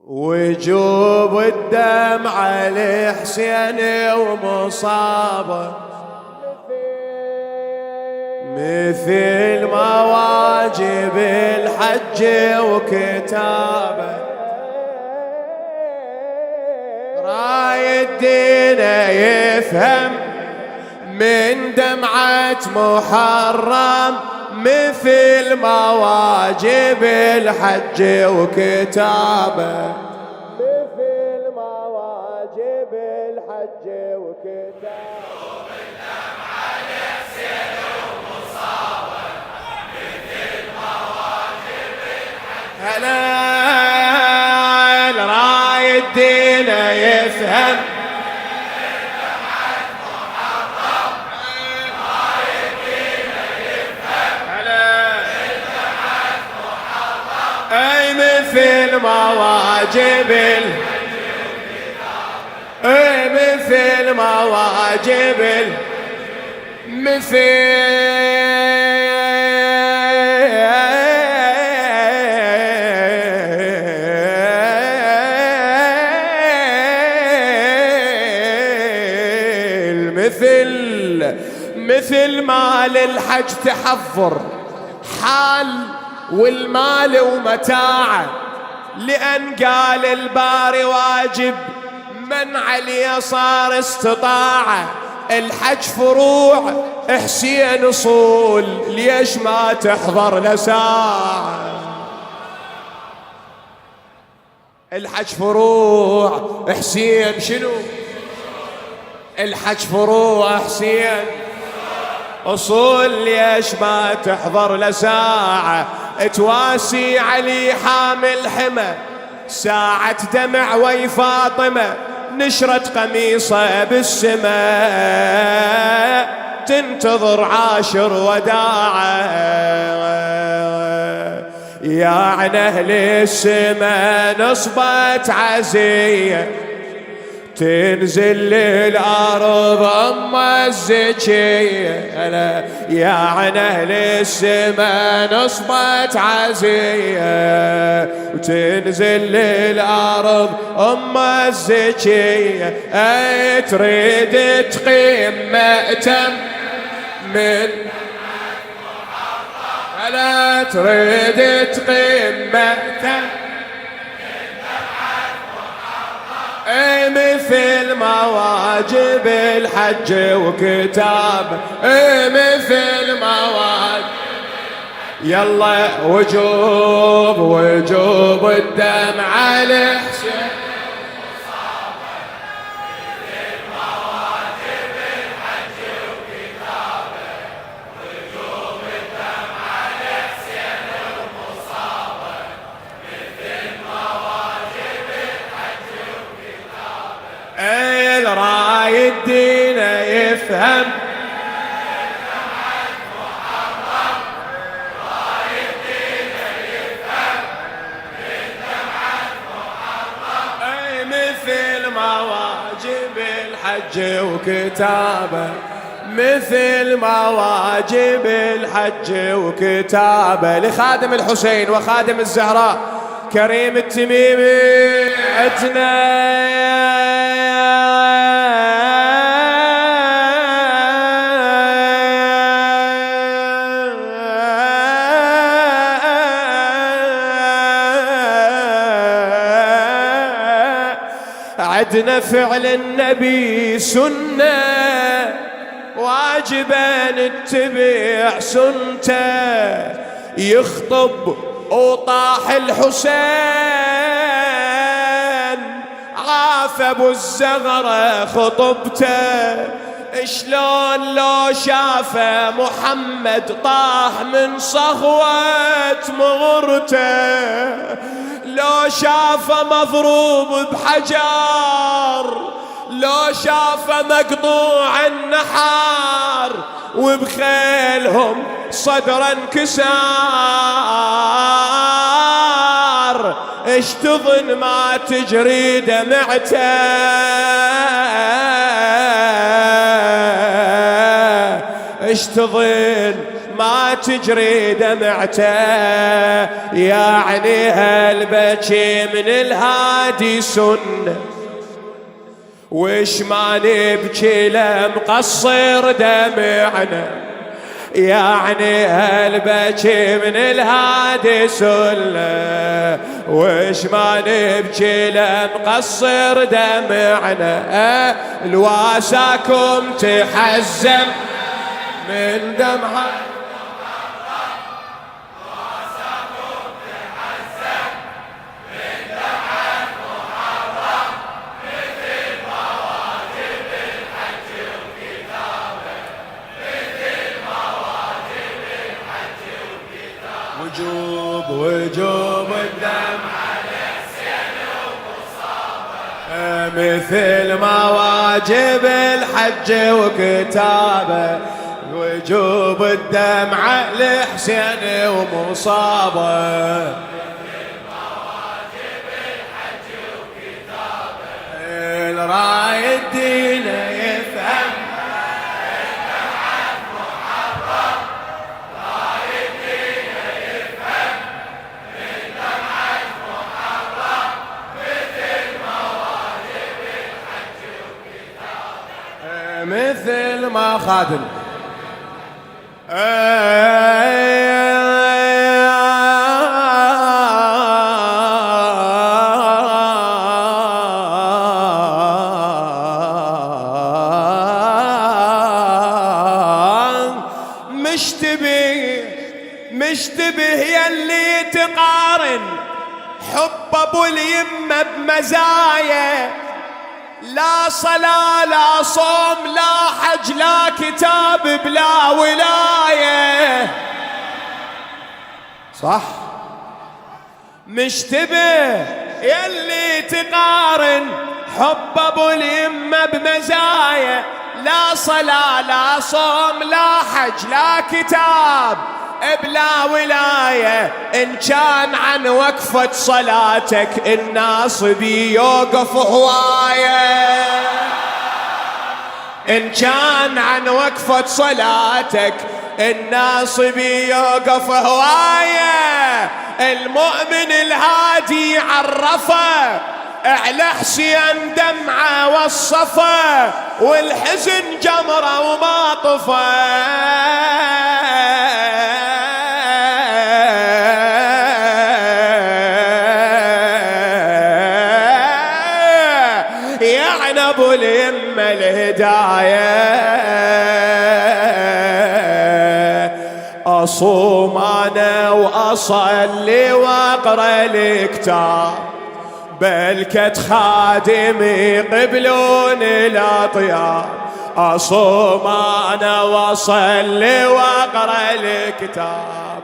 وجوب الدمع لحسين ومصابه مثل ما واجب الحج وكتابه. راي الدين يفهم من دمعة محرم مثل ما واجب الحج وكتابه. مثل ما واجب الحج وكتابه. هلا راي الدين يفهم اي مثل ما واجب اي مثل ما واجب مثل ما للحج تحضر حال والمال ومتاعه، لأن قال الباري واجب من عليه صار استطاعه. الحج فروع حسين اصول، ليش ما تحضر لساعة؟ الحج فروع حسين شنو؟ الحج فروع حسين أصول، ليش ما تحضر لساعة؟ تواسي علي حامل حمى ساعة دمع وي فاطمة، نشرت قميصه بالسماء تنتظر عاشر وداعه. يا عن أهل السما نصبت عزية تنزل للأرض أم الزكية. يا عن أهل السما نصبت عزية وتنزل للأرض أم الزكية. أي تريد تقيم مأتم من ألا تريد تقيم مأتم اي مثل ما واجب الحج وكتابه. اي مثل ما واجب يلا وجوب الدمع لحسين مثل ما واجب الحج وكتابه. وجوب الدمع لحسين ومصابه مثل ما واجب الحج وكتابه. راي الدين يفهم مثل ما واجب الحج وكتابه. مثل ما واجب الحج وكتابه. لخادم الحسين وخادم الزهراء كريم التميمي أتنا عدنا فعل النبي سنة واجبا نتبع سنته. يخطب وطاح الحسين عاف ابو الزغرة خطبته. شلون لو شافه محمد طاح من صهوة مغرته، لو شافه مضروب بحجر، لو شافه مقطوع النحار وبخيلهم صدرا انكسار. اش تظن ما تجري دمعته؟ اش تظن ما تجري دمعته، يعني هالبكي من الهادي سنة، وش ما نبكي لمقصر دمعنا، يعني هالبكي من الهادي سنة، وش ما نبكي لمقصر دمعنا، الواساكم تحزم من دمعه، وجوب الدمع لحسين ومصابه، مثل ما واجب الحج وكتابه، وجوب الدمع لحسين ومصابه، مثل ما واجب الحج وكتابه، الراي الدين يفهم مثل ما خادم مشتبه يلي تقارن حب ابو اليمه بمزايا، لا صلاة لا صوم لا حج لا كتاب بلا ولاية، صح مشتبه يلي تقارن حب ابو اليمه بمزايا، لا صلاة لا صوم لا حج لا كتاب بلا ولاية، إن كان عن وقفة صلاتك الناصب يوقف هواية، إن كان عن وقفة صلاتك الناصب يوقف هواية، المؤمن الهادي عرفه على حسين دمعه والصفا، والحزن جمره وما طفى، يعني ابو اليمه الهدايه، اصوم انا واصلي واقرا الكتاب، بلكت خادمي قبلون الاطياب، اصوم انا واصلي واقرا الكتاب،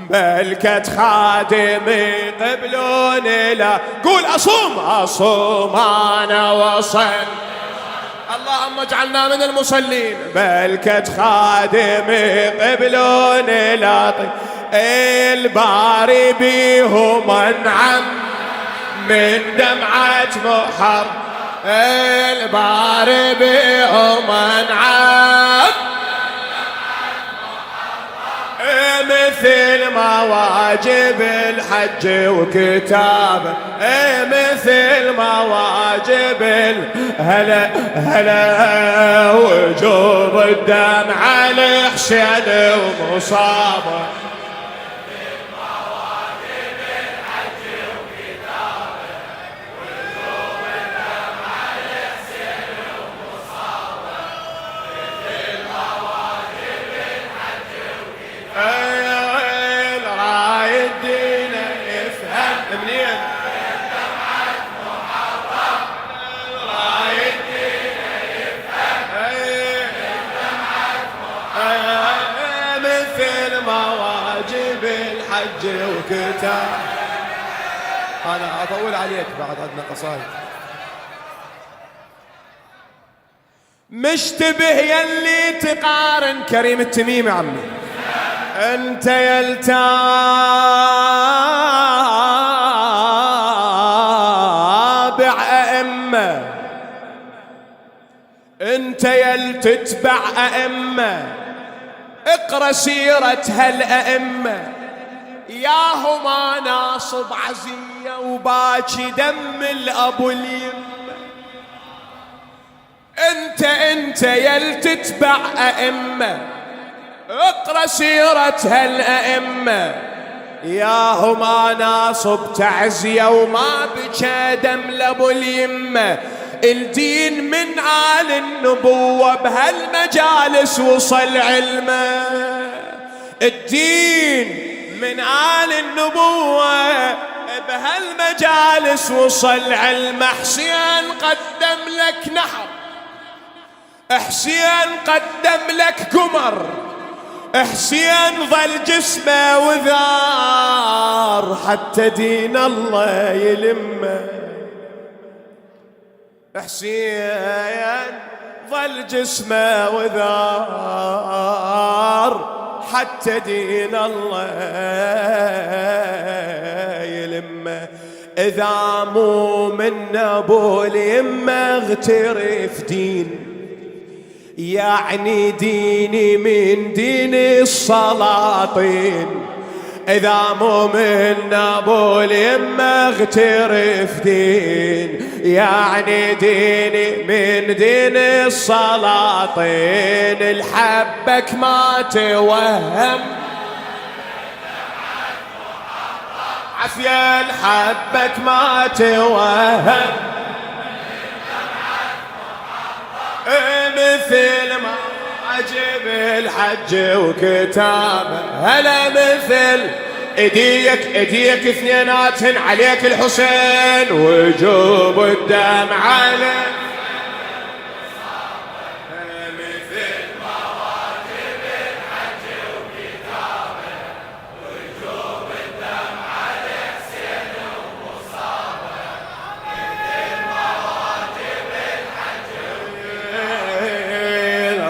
بلكت خادمي قبلون لا، قول اصوم انا واصلي، اللهم اجعلنا من المصلين، بلكت خادمي قبلون لا، الباري بيهم انعم من دمعة محر، الباري بيهم انعم مثل ما واجب الحج وكتابه، مثل ما واجب هلا هلا وجوب الدمع لحسين ومصابه، الراي الدين يفهم منين الراي الدين يفهم مثل ما واجب الحج وكتاب. انا اطول عليك بعد عندنا قصايد. مشتبه يلي تقارن كريم التميمي عمي، انت يلتابع ائمه، انت يلتتبع ائمه، اقرأ سيرة هالأئمة ياهما ناصب عزية وباكي دم الأب واليمة. انت يل تتبع أئمة، اقرأ سيرة هالأئمة ياهما ناصب تعزية وما بكى دم الأب واليمة. الدين من آل النبوة بهالمجالس وصل علمه، الدين من آل النبوة بهالمجالس وصل علمه. حسين قدم لك نحر، حسين قدم لك قمر، حسين ظل جسمه وذار حتى دين الله يلمه. حسين ظل جسمه وذار حتى دين الله يلمه. إذا مو من أبو اليمة اغترف دين، يعني ديني من دين السلاطين. إذا مو من أبو اليمة اغترف دين، يعني ديني من دين السلاطين. الحبك ما توهم عافية، الحبك ما توهم مثل ما عجب الحج وكتابه. هلا مثل ايديك اثنيناتهن عليك الحسين وجوب الدم عليه. مثل ما واجب الحج وكتابه وجوب الدم على حسين ومصابه. مثل ما واجب الحج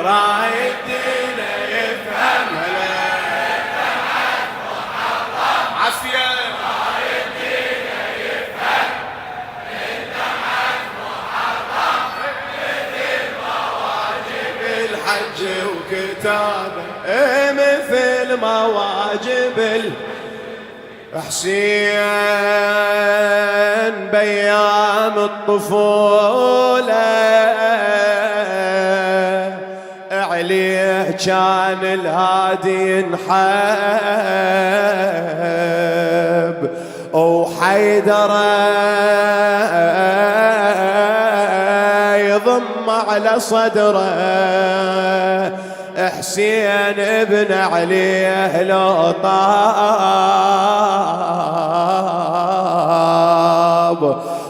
راي الدين يفهم عافية. راي الدين يفهم مثل ما واجب الحج وكتابه. مثل ما واجب حسين بأيام الطفولة عليه كان الهادي ينحب، وحيدره يضم على صدره. حسين ابن عليه لو طاب،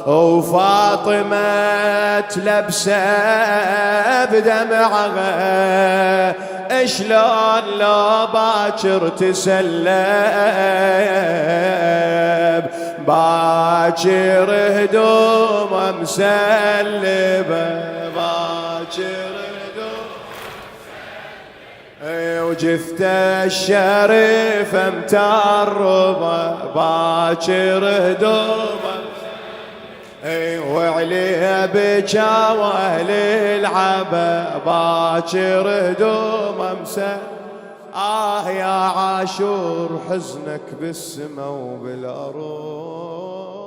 وفاطمة تلبسه بدمعها. شلون لو باكر تسلب، باكر هدومه مسلبه، باكر وجثته الشريفه متربه، باكر هدومه وعليها بكى واهل العبا. باكر هدومه مسلبه. يا عاشور حزنك بالسما وبالأرض.